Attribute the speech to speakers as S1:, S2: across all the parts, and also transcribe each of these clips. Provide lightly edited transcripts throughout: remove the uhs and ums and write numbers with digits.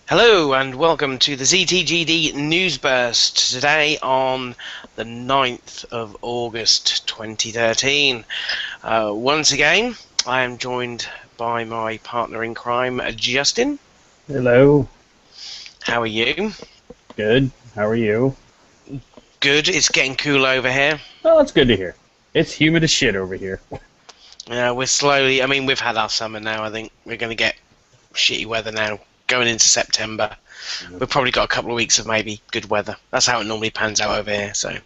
S1: Hello and welcome to the ZTGD News Burst today on the 9th of August 2013. Once again, I am joined by my partner in crime, Justin.
S2: Hello.
S1: How are you?
S2: Good. How are you?
S1: Good, it's getting cool over here.
S2: Oh, that's good to hear. It's humid as shit over here.
S1: We're slowly, we've had our summer now. I think we're going to get shitty weather now going into September. We've probably got a couple of weeks of maybe good weather. That's how it normally pans out over here. So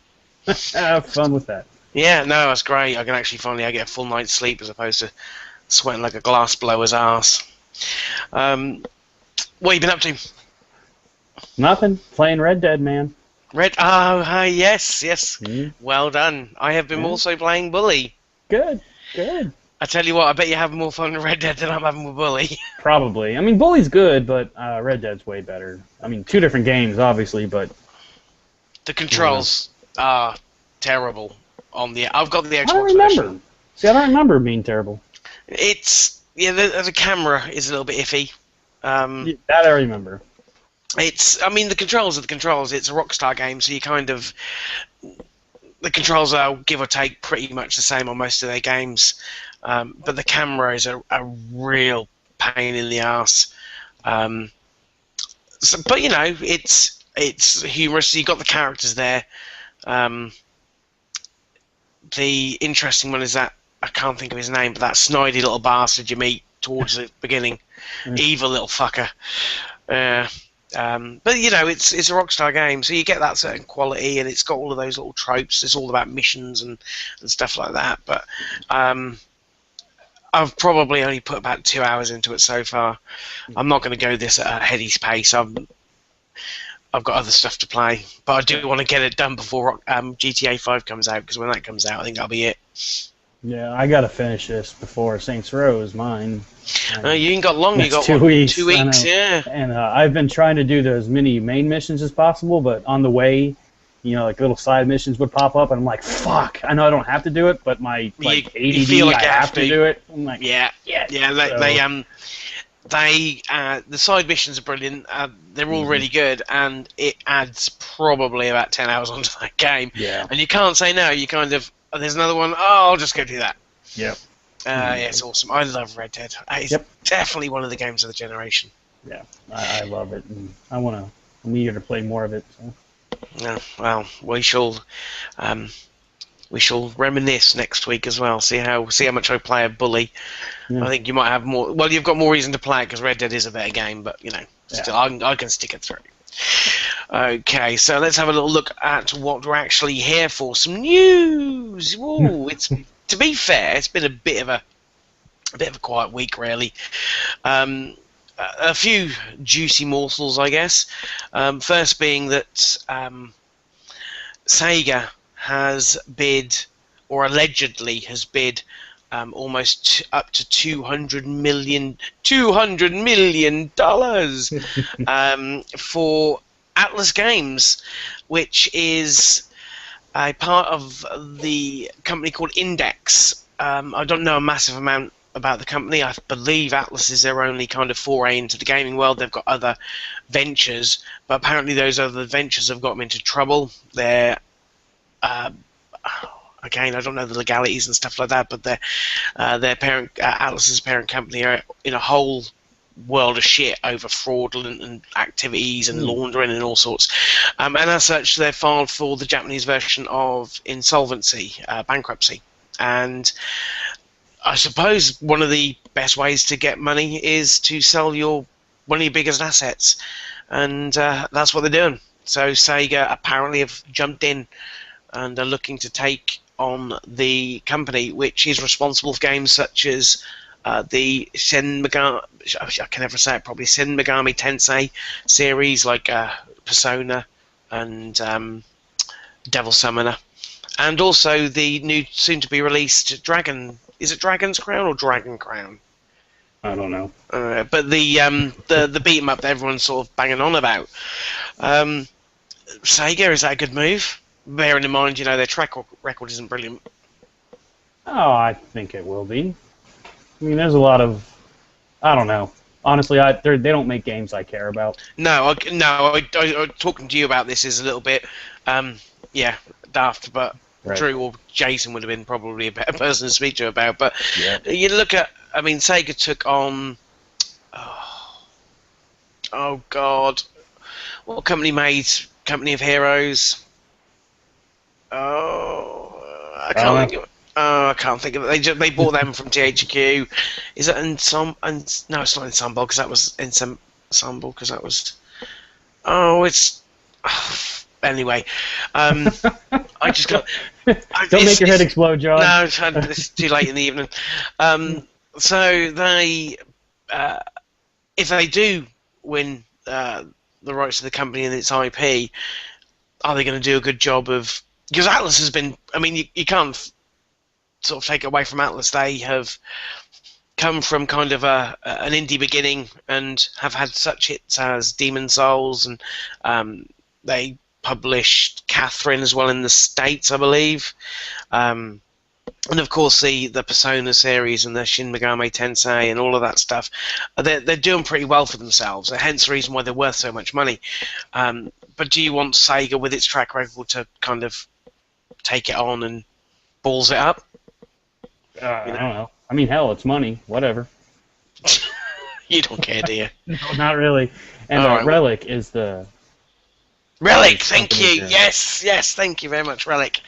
S2: Have fun with that.
S1: yeah, no, that's great. I can actually finally get a full night's sleep as opposed to sweating like a glass blower's ass. What have you been up to?
S2: Nothing. Playing Red Dead, man.
S1: Red? Oh, hi, yes.
S2: Mm,
S1: Well done. I have been
S2: yeah.
S1: also playing Bully.
S2: Good. Good.
S1: I tell you what, I bet you're having more fun with Red Dead than I'm having with Bully.
S2: Probably. I mean, Bully's good, but Red Dead's way better. I mean, two different games, obviously, but
S1: The controls are terrible on the. I've got the
S2: I don't
S1: Xbox
S2: remember.
S1: version.
S2: See, I don't remember it being terrible.
S1: The camera is a little bit iffy.
S2: Yeah, that I remember.
S1: The controls are the controls. It's a Rockstar game, so the controls are give or take pretty much the same on most of their games. But the camera is a real pain in the ass. But you know, it's humorous. You've got the characters there. The interesting one is that I can't think of his name, but that snidey little bastard you meet towards the beginning, evil little fucker. But you know, it's a Rockstar game, so you get that certain quality, and it's got all of those little tropes. It's all about missions and stuff like that. But I've probably only put about 2 hours into it so far. I'm not going to go this at a heady pace. I've got other stuff to play, but I do want to get it done before GTA 5 comes out, because when that comes out, I think that'll be it.
S2: Yeah, I gotta finish this before Saints Row is mine.
S1: You ain't got long. You got
S2: 2 weeks.
S1: 2 weeks, yeah.
S2: And I've been trying to do as many main missions as possible, but on the way, you know, like little side missions would pop up, and I'm like, "Fuck! I know I don't have to do it, but my ADD,
S1: you feel like
S2: I
S1: you
S2: have to do it." I'm like,
S1: yeah. The side missions are brilliant. They're all really good, and it adds probably about 10 hours onto that game.
S2: Yeah.
S1: And you can't say no. You kind of there's another one. Oh, I'll just go do that.
S2: Yep.
S1: Yeah, it's awesome. I love Red Dead. It's definitely one of the games of the generation.
S2: Yeah, I love it, and I'm eager to play more of it. So.
S1: Yeah, well, we shall reminisce next week as well. See how much I play a Bully.
S2: Yeah.
S1: I think you might have more. Well, you've got more reason to play it because Red Dead is a better game, but you know, still, I can stick it through. Okay, so let's have a little look at what we're actually here for. Some news. Whoa, it's to be fair, it's been a bit of a quiet week, really. A few juicy morsels, I guess. First being that Sega has bid, or allegedly has bid, almost up to $200 million for Atlas Games, which is a part of the company called Index. I don't know a massive amount about the company. I believe Atlas is their only kind of foray into the gaming world. They've got other ventures, but apparently those other ventures have got them into trouble. They're again, I don't know the legalities and stuff like that, but their parent, Atlas's parent company, are in a whole world of shit over fraudulent and activities and laundering and all sorts. And as such, they're filed for the Japanese version of insolvency, bankruptcy. And I suppose one of the best ways to get money is to sell one of your biggest assets, and that's what they're doing. So Sega apparently have jumped in and are looking to take on the company, which is responsible for games such as the Shin Megami, I can never say it properly, Shin Megami Tensei series, like Persona and Devil Summoner, and also the new, soon-to-be released Is it Dragon's Crown or Dragon Crown?
S2: I don't know.
S1: But the beat 'em up that everyone's sort of banging on about. Sega, is that a good move? Bearing in mind, you know, their track record isn't brilliant.
S2: Oh, I think it will be. I mean, there's a lot of, I don't know. Honestly, they don't make games I care about.
S1: No, talking to you about this is a little bit, yeah, daft. But
S2: Right.
S1: Drew or Jason would have been probably a better person to speak to about. But
S2: Yeah.
S1: you look at, I mean, Sega took on, oh God, what company made Company of Heroes? Oh, I can't think of it. Oh, I can't think of it. They bought them from THQ. Is that Ensemble? No, it's not Ensemble because that was Ensemble because that was. Oh, it's. Anyway, I just got.
S2: Don't make your head explode, John.
S1: No, it's too late in the evening. So they, if they do win the rights to the company and its IP, are they going to do a good job of? Because Atlas has been. I mean, you can't sort of take it away from Atlas. They have come from kind of an indie beginning and have had such hits as Demon Souls, and they published Catherine as well in the States, I believe. And of course the Persona series and the Shin Megami Tensei and all of that stuff. They're doing pretty well for themselves. Hence the reason why they're worth so much money. But do you want Sega with its track record to kind of take it on and balls it up?
S2: I don't know. I mean, hell, it's money. Whatever.
S1: You don't care, do you?
S2: No, not really. And
S1: All right.
S2: Relic is the...
S1: Relic, thank you.
S2: There.
S1: Yes, thank you very much, Relic.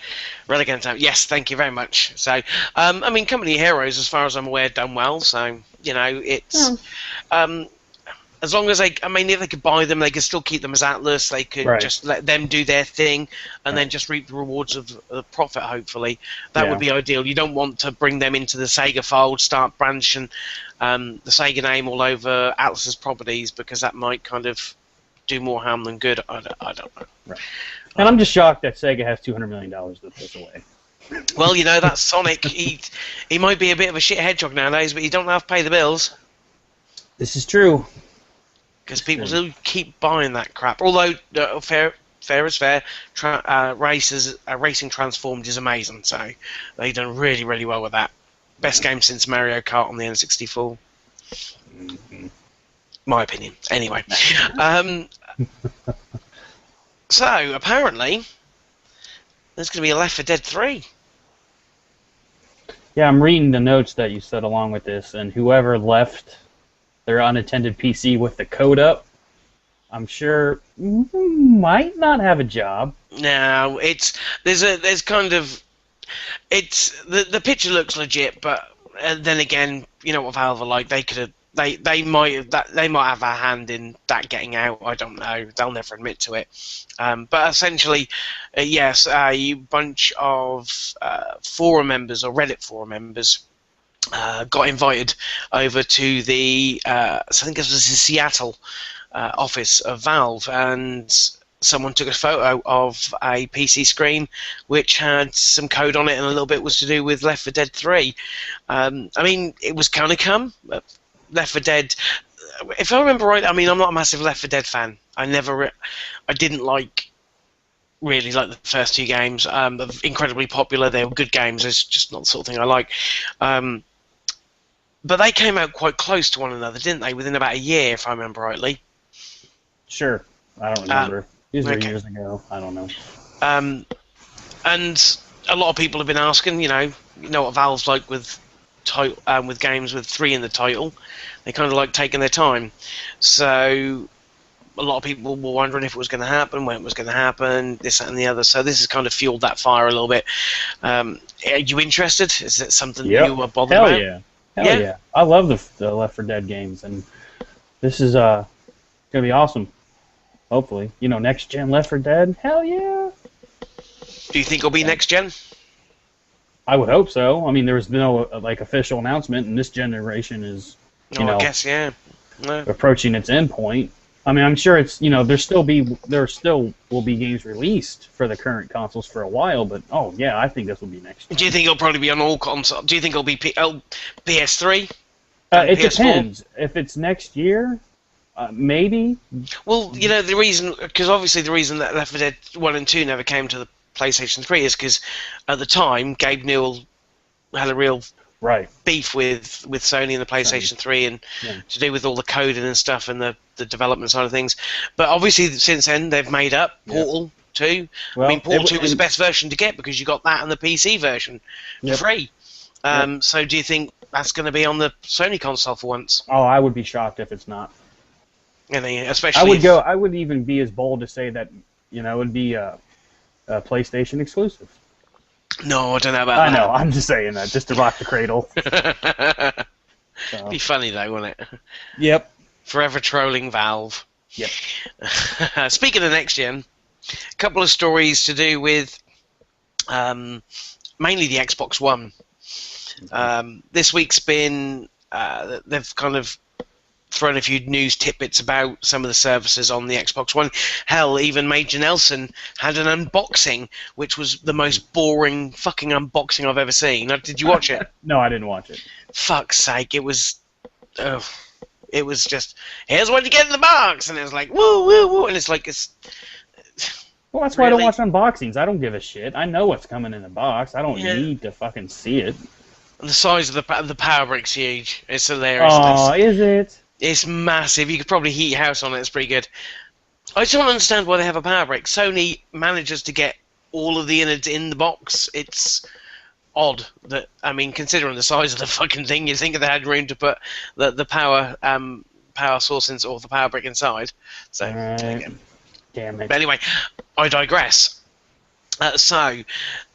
S1: Relic Entertainment. Yes, thank you very much. So, I mean, Company of Heroes, as far as I'm aware, done well. So, you know, it's as long as I mean, if they could buy them, they could still keep them as Atlas. They could just let them do their thing, and then just reap the rewards of the profit. Hopefully, that would be ideal. You don't want to bring them into the Sega fold, start branching the Sega name all over Atlas's properties, because that might kind of do more harm than good. I don't know.
S2: Right. And I'm just shocked that Sega has $200 million to put this away.
S1: Well, you know, that's Sonic. He might be a bit of a shit hedgehog nowadays, but you don't have to pay the bills.
S2: This is true.
S1: Because people do keep buying that crap. Although, fair is fair, Racing Transformed is amazing, so they've done really, really well with that. Best game since Mario Kart on the N64.
S2: Mm-hmm.
S1: My opinion. Anyway. So, apparently, there's going to be a Left 4 Dead 3.
S2: Yeah, I'm reading the notes that you said along with this, and whoever left their unattended PC with the code up, I'm sure might not have a job.
S1: No, there's kind of, it's the picture looks legit, but then again, you know what Valve are like. They might have a hand in that getting out. I don't know. They'll never admit to it. But essentially, yes, a bunch of forum members or Reddit forum members got invited over to the I think it was the Seattle office of Valve, and someone took a photo of a PC screen which had some code on it, and a little bit was to do with Left 4 Dead 3. I mean, it was kind of Left 4 Dead. If I remember right, I mean, I'm not a massive Left 4 Dead fan. I didn't really like the first two games. They're incredibly popular. They were good games. It's just not the sort of thing I like. But they came out quite close to one another, didn't they? Within about a year, if I remember rightly.
S2: Sure. I don't remember. These were years ago. I don't know.
S1: And a lot of people have been asking, you know what Valve's like with games with 3 in the title. They kind of like taking their time. So a lot of people were wondering if it was going to happen, when it was going to happen, this, that, and the other. So this has kind of fueled that fire a little bit. Are you interested? Is it something you were bothered about?
S2: Hell yeah. I love the Left 4 Dead games, and this is going to be awesome. Hopefully. Next gen Left 4 Dead? Hell yeah.
S1: Do you think it'll be next gen?
S2: I would hope so. I mean, there was no official announcement, and this generation is,
S1: I guess, yeah.
S2: approaching its end point. I mean, I'm sure it's, there still will be games released for the current consoles for a while, but I think this will be next year.
S1: Do you think it'll probably be on all consoles? Do you think it'll be PS3?
S2: It
S1: PS4?
S2: depends. If it's next year, maybe.
S1: Well, the reason that Left 4 Dead 1 and 2 never came to the PlayStation 3 is because at the time, Gabe Newell had a real
S2: right.
S1: beef with Sony and the PlayStation 3 and to do with all the coding and stuff and the development side of things. But obviously since then they've made up Portal 2.
S2: Well,
S1: I mean, Portal 2 was the best version to get because you got that and the PC version for free. So do you think that's going to be on the Sony console for once?
S2: Oh, I would be shocked if it's not.
S1: And especially
S2: I would even be as bold to say that, you know, it would be a PlayStation exclusive.
S1: No, I don't know about that.
S2: I know, I'm just saying that, just to rock the cradle.
S1: It'd be funny though, wouldn't it?
S2: Yep.
S1: Forever trolling Valve.
S2: Yep.
S1: Speaking of next gen, a couple of stories to do with mainly the Xbox One. This week's been they've kind of thrown a few news tidbits about some of the services on the Xbox One. Hell, even Major Nelson had an unboxing, which was the most boring fucking unboxing I've ever seen. Did you watch it?
S2: No, I didn't watch it.
S1: Fuck's sake, it was just, here's what you get in the box, and it was like, woo, woo, woo, and it's like,
S2: well, that's why I don't watch unboxings. I don't give a shit. I know what's coming in the box. I don't need to fucking see it.
S1: And the size of the power brick's huge. It's hilarious.
S2: Oh, is it?
S1: It's massive. You could probably heat your house on it. It's pretty good. I just don't understand why they have a power brick. Sony manages to get all of the innards in the box. It's odd that, I mean, considering the size of the fucking thing, you'd think they had room to put the power source in, or the power brick inside. So,
S2: damn it.
S1: But anyway, I digress. So,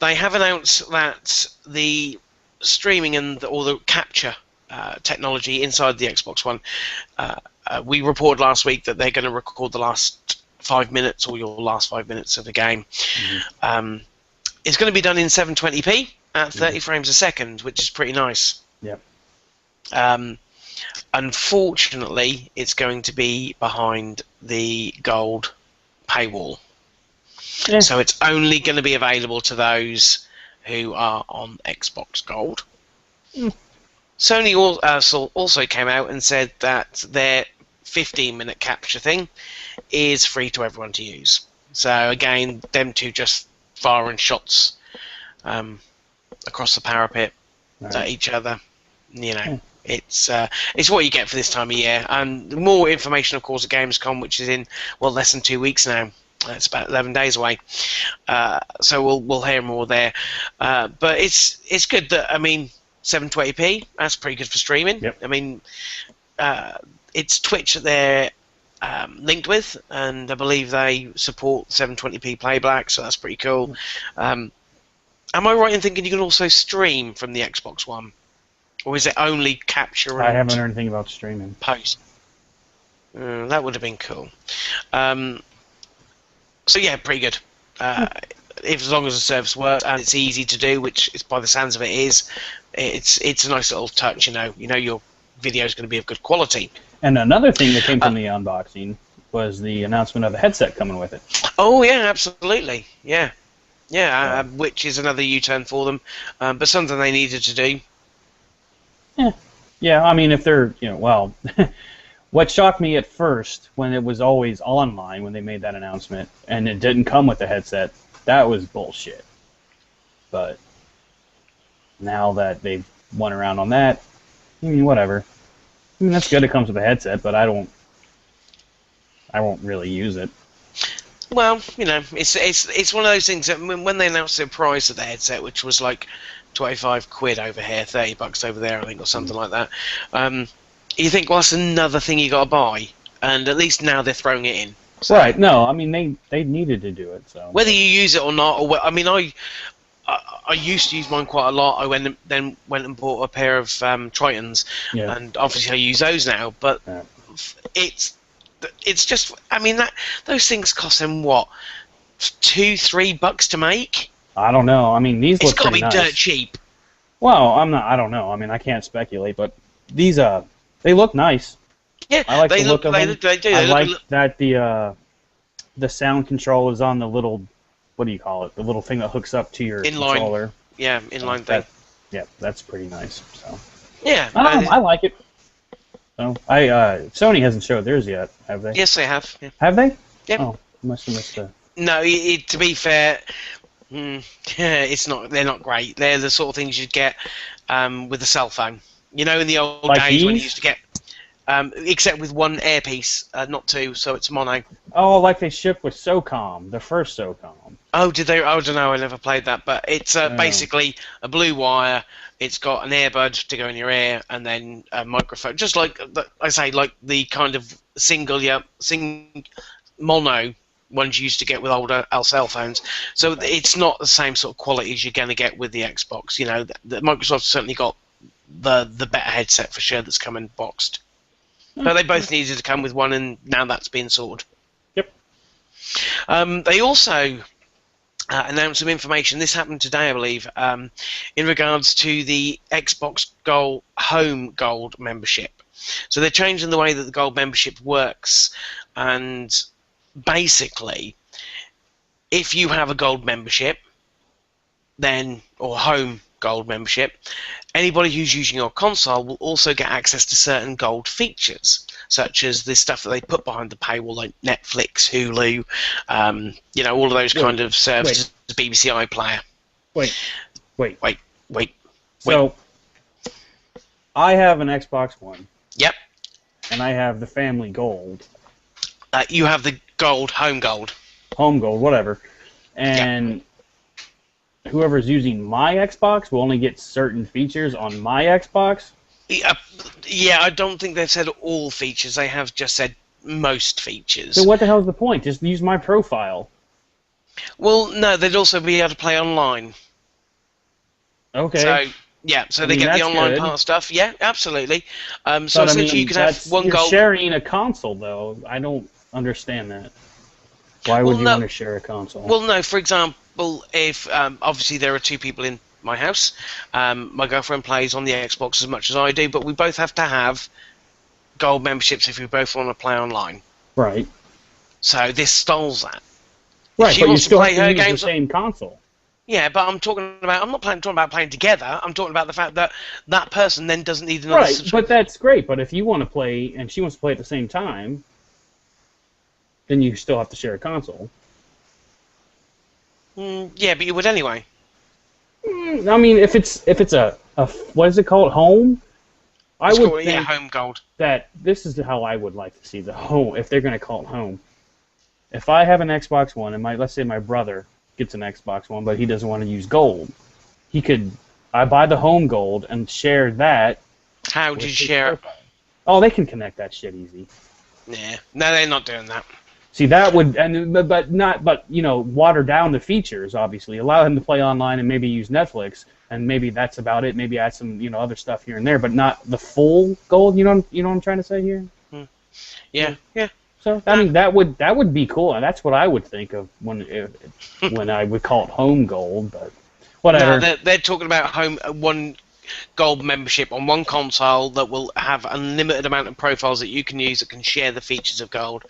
S1: they have announced that the streaming or the capture technology inside the Xbox One. We reported last week that they're going to record the last 5 minutes or your last 5 minutes of the game. It's going to be done in 720p at 30 frames a second, which is pretty nice.
S2: Yep.
S1: Unfortunately, it's going to be behind the gold paywall. Yeah. So it's only going to be available to those who are on Xbox Gold. Sony also came out and said that their 15-minute capture thing is free to everyone to use. So again, them two just firing shots across the parapet at each other. You know, it's what you get for this time of year. And more information, of course, at Gamescom, which is in less than 2 weeks now. It's about 11 days away. So we'll hear more there. But it's good that, I mean, 720p, that's pretty good for streaming.
S2: Yep.
S1: I mean, it's Twitch that they're linked with, and I believe they support 720p playback, so that's pretty cool. Am I right in thinking you can also stream from the Xbox One? Or is it only capture and
S2: I haven't heard anything about streaming.
S1: Post? That would have been cool. So yeah, pretty good. As long as the service works and it's easy to do, which is by the sounds of it is, it's a nice little touch. You know your video is going to be of good quality.
S2: And another thing that came from the unboxing was the announcement of a headset coming with it.
S1: Oh yeah, absolutely, yeah, which is another U-turn for them, but something they needed to do.
S2: Yeah. I mean, if they're what shocked me at first when it was always online when they made that announcement and it didn't come with the headset, that was bullshit. But now that they've went around on that, I mean, whatever. I mean, that's good. It comes with a headset, but I won't really use it.
S1: Well, it's one of those things that when they announced the price of the headset, which was like 25 quid over here, $30 over there, I think, or something like that. You think, well, that's another thing you got to buy, and at least now they're throwing it in. So,
S2: right? No, I mean they needed to do it. So
S1: whether you use it or not, I mean, I used to use mine quite a lot. I went and bought a pair of Tritons, and obviously I use those now. But it's just, I mean, those things cost them what, $2-3 to make.
S2: I don't know. I mean, these look pretty nice.
S1: It's got to be dirt cheap.
S2: Well, I don't know. I mean, I can't speculate, but these they look nice.
S1: Yeah,
S2: I like the look of them.
S1: They do.
S2: I like that the sound control is on the little, what do you call it? The little thing that hooks up to your controller.
S1: Yeah, inline thing.
S2: Yeah, that's pretty nice. So
S1: yeah,
S2: I like it. So Sony hasn't showed theirs yet, have they?
S1: Yes, they have. Yeah.
S2: Have they?
S1: Yeah.
S2: Oh, must have missed it.
S1: No, to be fair, Yeah, it's not. They're not great. They're the sort of things you'd get with a cell phone. You know, in the old
S2: Like
S1: days when you
S2: these?
S1: used to get, except with one earpiece, not two, so it's mono.
S2: Oh, like they shipped with SOCOM, the first SOCOM.
S1: Oh, did they? I don't know. I never played that, but it's
S2: Oh.
S1: basically a blue wire. It's got an earbud to go in your ear, and then a microphone, just like I say, like the kind of mono ones you used to get with older cell phones. So it's not the same sort of quality as you're going to get with the Xbox. You know, Microsoft's certainly got the better headset for sure that's coming boxed. But they both needed to come with one, and now that's been sorted.
S2: Yep.
S1: They also announced some information. This happened today, I believe, in regards to the Xbox Gold Home Gold membership. So they're changing the way that the Gold membership works, and basically, if you have a Gold membership, then or Home Gold membership, anybody who's using your console will also get access to certain Gold features, such as the stuff that they put behind the paywall, like Netflix, Hulu, you know, all of those kind of services, BBC iPlayer.
S2: Wait. So, I have an Xbox One.
S1: Yep.
S2: And I have the Family Gold.
S1: You have the Gold, Home Gold.
S2: Home Gold, whatever. And whoever's using my Xbox will only get certain features on my Xbox?
S1: Yeah, I don't think they've said all features. They have just said most features.
S2: So what the hell's the point? Just use my profile.
S1: Well, no, they'd also be able to play online.
S2: Okay.
S1: So, yeah, so they get the online part stuff. Yeah, absolutely. So essentially you can have one Gold.
S2: You're sharing a console, though. I don't understand that. Why would you want to share a console?
S1: Well, no, for example, if obviously there are two people in my house, my girlfriend plays on the Xbox as much as I do, but we both have to have Gold memberships if we both want to play online.
S2: Right.
S1: So this stalls that.
S2: Right,
S1: if she
S2: but
S1: wants
S2: you still
S1: to play
S2: have to
S1: her
S2: use
S1: games
S2: the same console.
S1: Yeah, but I'm talking about. I'm not talking about playing together. I'm talking about the fact that that person then doesn't need another.
S2: Right, but that's great. But if you want to play and she wants to play at the same time, then you still have to share a console.
S1: Yeah, but you would anyway.
S2: I mean, if it's a what is it called, home? I would think
S1: Home Gold.
S2: that this is how I would like to see the home if they're going to call it home. If I have an Xbox One and let's say my brother gets an Xbox One, but he doesn't want to use Gold, I buy the Home Gold and share that.
S1: How did you share it?
S2: Oh, they can connect that shit easy.
S1: Yeah, no, they're not doing that.
S2: See, that would, but water down the features. Obviously, allow him to play online and maybe use Netflix, and maybe that's about it. Maybe add some, other stuff here and there, but not the full Gold. You know what I'm trying to say here?
S1: Yeah.
S2: So I mean, that would be cool, and that's what I would think of when I would call it Home Gold, but whatever.
S1: No, they're talking about one Gold membership on one console that will have unlimited amount of profiles that you can use that can share the features of Gold.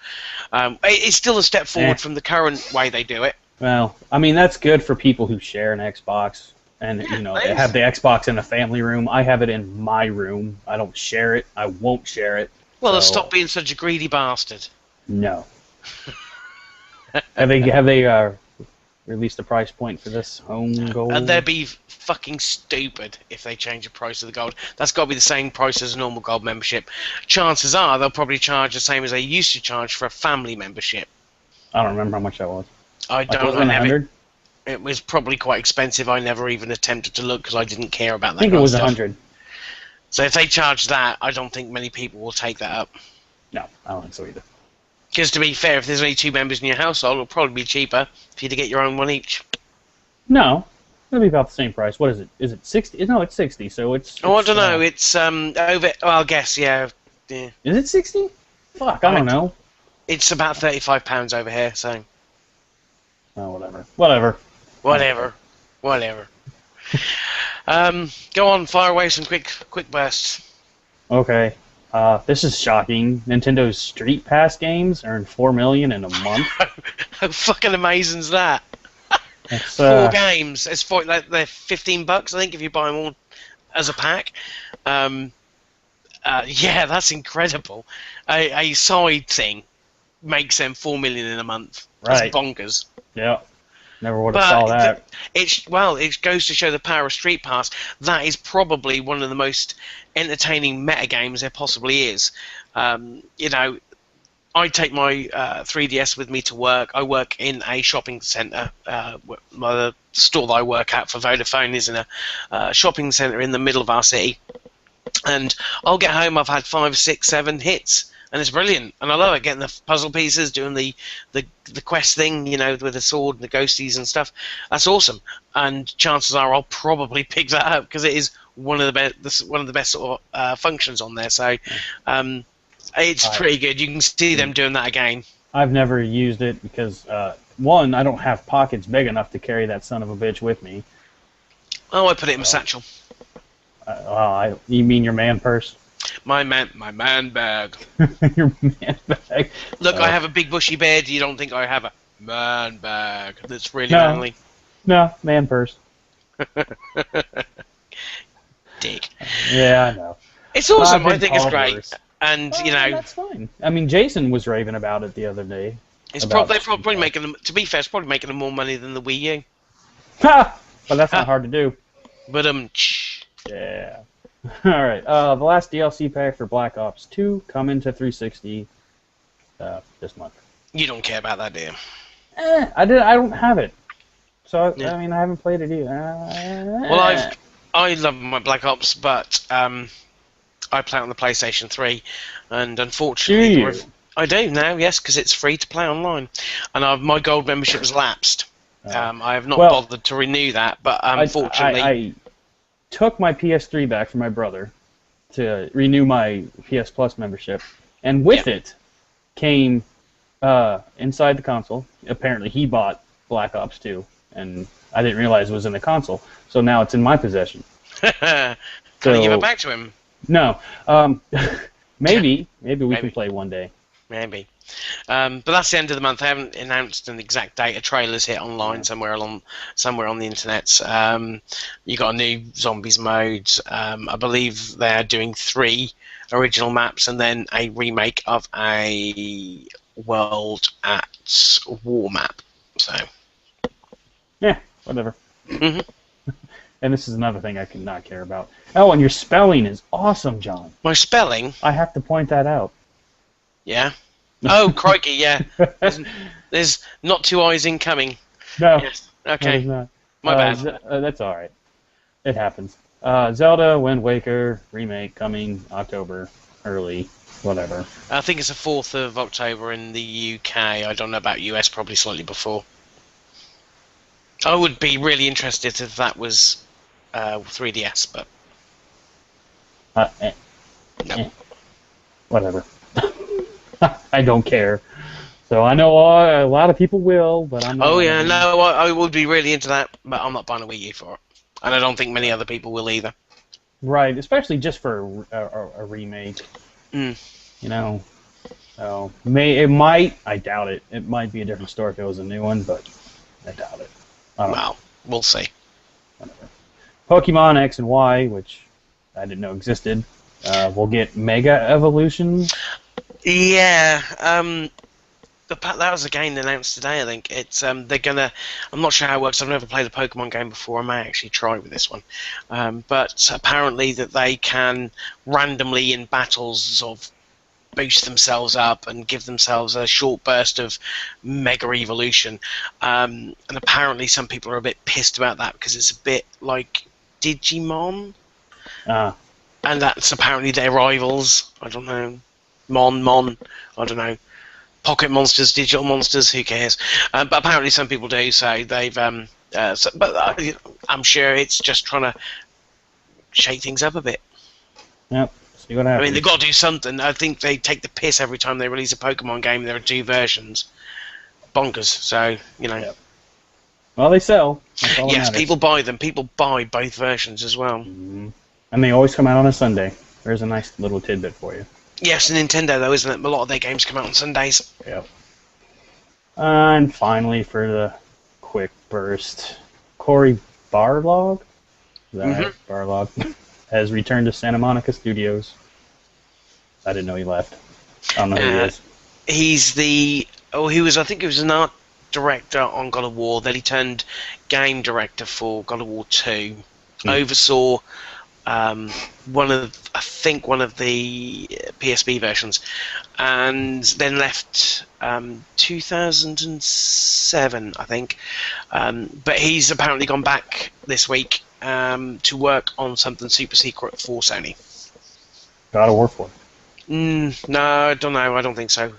S1: It's still a step forward from the current way they do it.
S2: Well, I mean, that's good for people who share an Xbox and they have the Xbox in a family room. I have it in my room. I don't share it. I won't share it.
S1: Well, stop being such a greedy bastard.
S2: No. have they released a price point for this Home Gold?
S1: And they'd be fucking stupid if they change the price of the Gold. That's got to be the same price as a normal Gold membership. Chances are they'll probably charge the same as they used to charge for a family membership.
S2: I don't remember how much that was.
S1: I don't know. It was probably quite expensive. I never even attempted to look because I didn't care about that.
S2: I think it was 100.
S1: So if they charge that, I don't think many people will take that up.
S2: No, I don't think so either.
S1: Because to be fair, if there's only two members in your household, it'll probably be cheaper for you to get your own one each.
S2: No, it'll be about the same price. What is it? Is it 60? No, it's 60. So it's.
S1: I don't know. It's over. Well, I guess yeah.
S2: Is it 60? Fuck, I don't know.
S1: It's about £35 over here. So.
S2: Oh, whatever.
S1: Go on, fire away some quick bursts.
S2: Okay. This is shocking. Nintendo's Street Pass games earn $4 million in a month.
S1: How fucking amazing is that?
S2: It's,
S1: 4 games. It's they're $15, I think, if you buy them all as a pack. Yeah, that's incredible. A side thing makes them $4 million in a month. That's
S2: right.
S1: bonkers.
S2: Yeah. Never would have saw that.
S1: It goes to show the power of Street Pass. That is probably one of the most entertaining meta games there possibly is. You know, I take my 3DS with me to work. I work in a shopping centre. The store that I work at for Vodafone is in a shopping centre in the middle of our city. And I'll get home, I've had 5, 6, 7 hits. And it's brilliant. And I love it, getting the puzzle pieces, doing the quest thing, you know, with the sword and the ghosties and stuff. That's awesome. And chances are I'll probably pick that up because it is one of the best sort of functions on there. So it's pretty good. You can see them doing that again.
S2: I've never used it because, one, I don't have pockets big enough to carry that son of a bitch with me.
S1: Oh, I put it in my satchel.
S2: You mean your man purse?
S1: My man bag.
S2: Your man bag.
S1: Look, I have a big bushy beard. You don't think I have a man bag that's really manly?
S2: No, man purse.
S1: Dick.
S2: Yeah, I know.
S1: It's awesome. I think it's great. Worse. And you know,
S2: that's fine. I mean, Jason was raving about it the other day.
S1: They're probably making them. To be fair, it's probably making them more money than the Wii U.
S2: Ha! But that's not hard to do.
S1: But
S2: yeah. All right. The last DLC pack for Black Ops 2 coming to 360 this month.
S1: You don't care about that, do you?
S2: I don't have it. So yeah. I mean, I haven't played it either.
S1: Well, I love my Black Ops, but I play it on the PlayStation 3, and unfortunately, I do now. Yes, because it's free to play online, and my gold membership has lapsed. I have not bothered to renew that, but unfortunately,
S2: I took my PS3 back from my brother to renew my PS Plus membership, and with it came inside the console. Apparently, he bought Black Ops 2, and I didn't realize it was in the console. So now it's in my possession.
S1: Can you give it back to him?
S2: No. Maybe we can play one day.
S1: Maybe. But that's the end of the month. I haven't announced an exact date. A trailer's hit online somewhere on the internet. You got a new zombies mode. I believe they're doing 3 original maps and then a remake of a World at War map. So.
S2: Yeah, whatever.
S1: Mm-hmm.
S2: And this is another thing I could not care about. Oh, and your spelling is awesome, John.
S1: My spelling?
S2: I have to point that out.
S1: Yeah. Oh, crikey, yeah. There's not 2 eyes incoming.
S2: No.
S1: Yes. Okay.
S2: Not.
S1: My bad.
S2: That's all right. It happens. Zelda Wind Waker remake coming October, early, whatever.
S1: I think it's the 4th of October in the UK. I don't know about US, probably slightly before. I would be really interested if that was 3DS, but... No.
S2: Whatever. I don't care. So I know a lot of people will, but I'm not.
S1: Oh, yeah, no, I would be really into that, but I'm not buying a Wii U for it. And I don't think many other people will either.
S2: Right, especially just for a remake.
S1: Mm.
S2: You know? So, it might, I doubt it. It might be a different story if it was a new one, but I doubt it.
S1: Well, we'll see.
S2: Whatever. Pokemon X and Y, which I didn't know existed, will get Mega Evolution.
S1: Yeah, that was a game announced today, I think. It's they're gonna... I'm not sure how it works. I've never played a Pokemon game before. I may actually try with this one. But apparently that they can randomly in battles sort of boost themselves up and give themselves a short burst of Mega Evolution. And apparently some people are a bit pissed about that because it's a bit like Digimon. And that's apparently their rivals. I don't know. Mon, I don't know. Pocket monsters, digital monsters, who cares? But apparently some people do, so they've... I'm sure it's just trying to shake things up a bit.
S2: Yep. See what happens.
S1: I mean, they've got to do something. I think they take the piss every time they release a Pokemon game. There are 2 versions. Bonkers. So, you know. Yep.
S2: Well, they sell.
S1: Yes, people buy them. People buy both versions as well.
S2: Mm-hmm. And they always come out on a Sunday. There's a nice little tidbit for you.
S1: Yes, Nintendo, though, isn't it? A lot of their games come out on Sundays.
S2: Yep. And finally, for the quick burst, Cory Barlog? Barlog has returned to Santa Monica Studios. I didn't know he left. I don't know who he is.
S1: He's the... Oh, he was... I think he was an art director on God of War. Then he turned game director for God of War 2. Oversaw one of the PSP versions, and then left 2007, I think. But he's apparently gone back this week to work on something super secret for Sony.
S2: God of War 4.
S1: No, I don't know. I don't think so.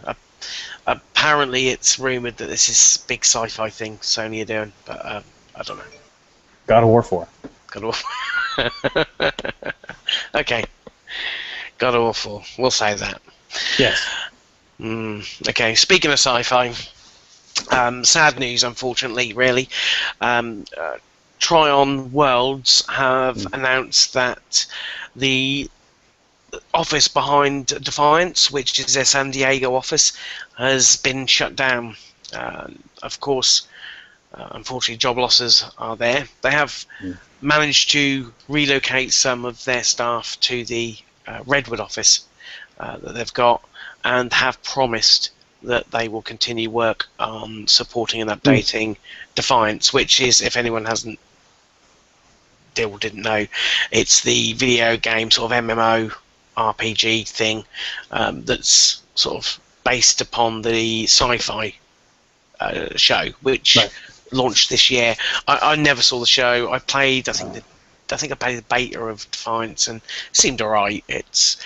S1: Apparently, it's rumored that this is big sci-fi thing Sony are doing, but I don't know.
S2: God of War 4.
S1: God of War. Okay. God of War 4. We'll say that.
S2: Yes.
S1: Okay. Speaking of sci-fi, sad news, unfortunately, really. Tryon Worlds have announced that the office behind Defiance, which is their San Diego office, has been shut down. Of course, unfortunately, job losses are there. They have managed to relocate some of their staff to the Redwood office that they've got, and have promised that they will continue work on supporting and updating Defiance, which is, if anyone didn't know, it's the video game sort of MMO RPG thing that's sort of based upon the sci-fi show, which launched this year. I never saw the show. I played. I think I played the beta of Defiance and it seemed alright. It's,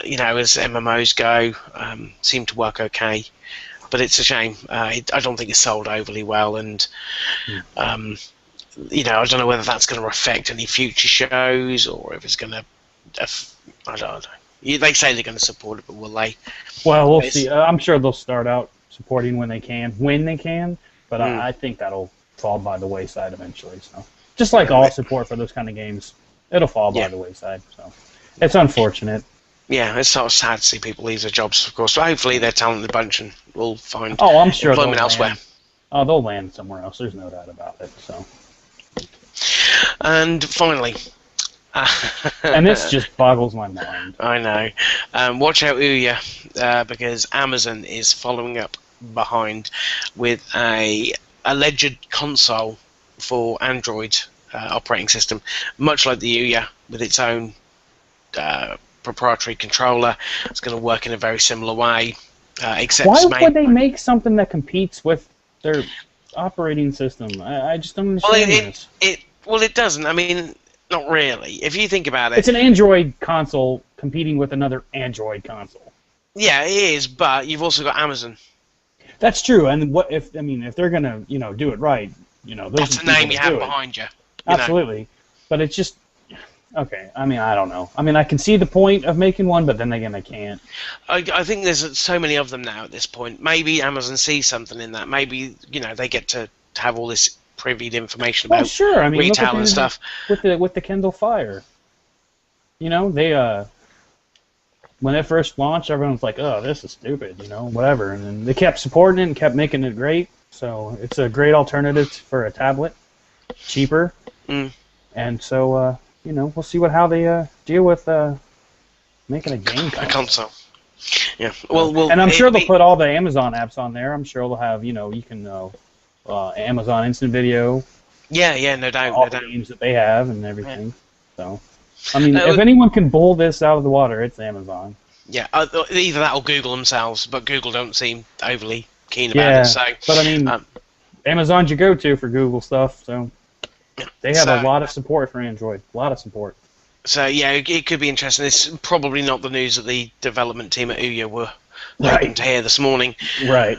S1: as MMOs go, seemed to work okay, but it's a shame. I don't think it's sold overly well, and I don't know whether that's going to affect any future shows or if it's going to. I don't know. They say they're going to support it, but will they? Well,
S2: we'll see. I'm sure they'll start out supporting when they can, but I think that'll fall by the wayside eventually. So, just like all support for those kind of games, it'll fall by the wayside. So, it's unfortunate.
S1: Yeah, it's sort of sad to see people leave their jobs, of course. But hopefully they're a talented bunch and will find
S2: I'm sure
S1: employment elsewhere.
S2: Oh, they'll land somewhere else. There's no doubt about it. So.
S1: And finally.
S2: And this just boggles my mind.
S1: I know. Watch out, Ouya, because Amazon is following up behind with a alleged console for Android operating system, much like the Ouya, with its own proprietary controller. It's going to work in a very similar way. Except
S2: why would they make something that competes with their operating system? I just don't understand this.
S1: It doesn't. I mean, not really. If you think about it,
S2: it's an Android console competing with another Android console.
S1: Yeah, it is. But you've also got Amazon.
S2: That's true. And what if they're gonna do it right?
S1: That's a name you have behind you.
S2: Absolutely. But it's just okay. I mean, I don't know. I mean, I can see the point of making one, but then again, I can't.
S1: I think there's so many of them now at this point. Maybe Amazon sees something in that. Maybe they get to have all this privied information about retail and stuff.
S2: With the Kindle Fire, they when it first launched, everyone was like, "Oh, this is stupid," whatever. And then they kept supporting it and kept making it great. So it's a great alternative for a tablet, cheaper. And so we'll see how they deal with making a game
S1: console. Yeah. Well,
S2: and I'm sure they'll put all the Amazon apps on there. I'm sure they'll have you can. Amazon Instant Video.
S1: Yeah, no doubt.
S2: All the games that they have and everything. Yeah. So, I mean, if anyone can pull this out of the water, it's Amazon.
S1: Yeah, either that or Google themselves, but Google don't seem overly keen about it. So,
S2: but I mean, Amazon's your go-to for Google stuff, so they have a lot of support for Android. A lot of support.
S1: So, yeah, it could be interesting. It's probably not the news that the development team at Ouya were hoping to hear this morning.
S2: Right.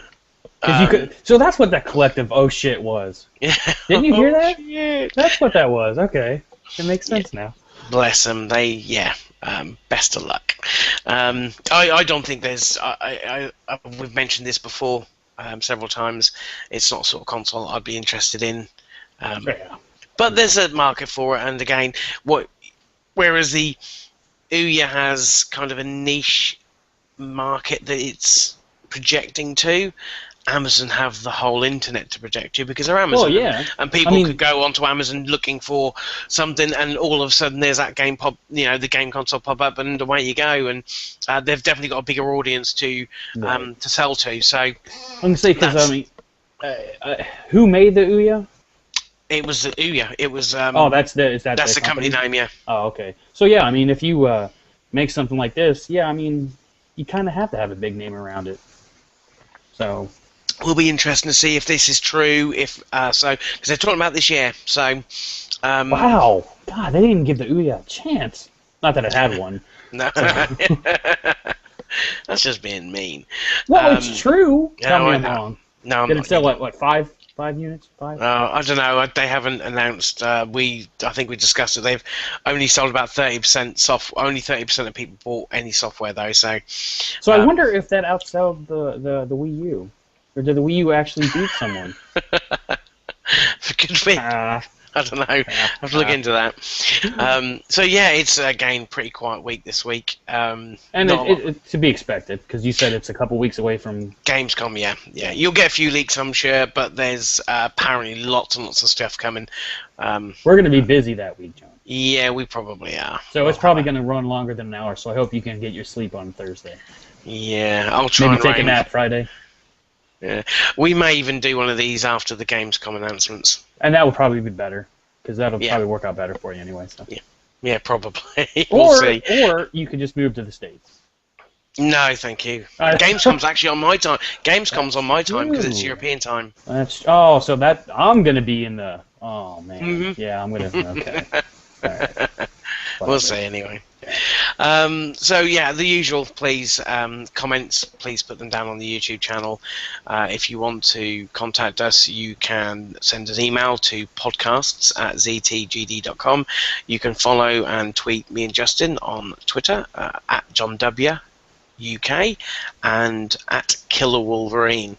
S2: So that's what that collective "oh shit" was.
S1: Yeah.
S2: Didn't you hear that?
S1: Shit.
S2: That's what that was. Okay, it makes sense now.
S1: Bless them. Best of luck. I don't think there's. We've mentioned this before several times. It's not the sort of console I'd be interested in. But there's a market for it, and again, whereas the Ouya has kind of a niche market that it's projecting to. Amazon have the whole internet to project to because they're Amazon.
S2: Well, yeah.
S1: And people could go onto Amazon looking for something, and all of a sudden there's that game the game console pop up, and away you go. And they've definitely got a bigger audience to sell to. So
S2: I'm gonna say because Who made the Ouya?
S1: It was the Ouya. It was.
S2: Oh, that's
S1: That's the company name, yeah.
S2: Oh, okay. So yeah, I mean, if you make something like this, yeah, I mean, you kind of have to have a big name around it. So
S1: Will be interesting to see if this is true. If so, because they're talking about this year. So.
S2: Wow, God, they didn't even give the Ouya a chance. Not that it had one.
S1: No.
S2: So.
S1: That's just being mean.
S2: Well, it's true. Tell me I'm
S1: I know.
S2: wrong.
S1: No, I'm
S2: Did
S1: not
S2: it sell
S1: kidding.
S2: what 5 units? 5?
S1: I don't know. They haven't announced. I think we discussed it. They've only sold about 30% Only 30% of people bought any software though. So
S2: I wonder if that outsold the Wii U, or did the Wii U actually beat someone?
S1: Could be. I don't know. I have to look into that. So yeah, it's again pretty quiet week this week.
S2: And it to be expected, because you said it's a couple weeks away from
S1: Gamescom. Yeah. You'll get a few leaks, I'm sure, but there's apparently lots and lots of stuff coming.
S2: We're going to be busy that week, John.
S1: Yeah, we probably are.
S2: So it's probably going to run longer than an hour. So I hope you can get your sleep on Thursday.
S1: Yeah, I'll try.
S2: Maybe take a nap Friday.
S1: Yeah, we may even do one of these after the Gamescom announcements.
S2: And that will probably be better, because that'll probably work out better for you anyway. So.
S1: Yeah, probably. We'll see.
S2: Or you could just move to the States.
S1: No, thank you. Gamescom's actually on my time. Gamescom's on my time because it's European time.
S2: So that I'm gonna be in the. Oh man.
S1: Mm-hmm.
S2: Yeah, I'm gonna. Okay. All right.
S1: We'll see anyway. So yeah, the usual. Please comments. Please put them down on the YouTube channel. If you want to contact us, you can send an email to podcasts@ztgd.com. You can follow and tweet me and Justin on Twitter at John W. UK and at Killer Wolverine.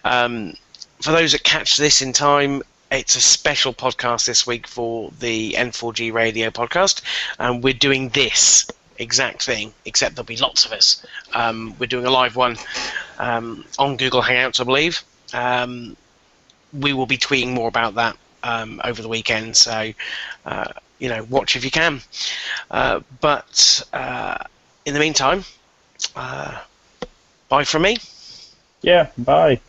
S1: For those that catch this in time, it's a special podcast this week for the N4G Radio podcast, and we're doing this exact thing, except there'll be lots of us. We're doing a live one on Google Hangouts, I believe. We will be tweeting more about that over the weekend, so watch if you can. But in the meantime, bye from me.
S2: Yeah, bye.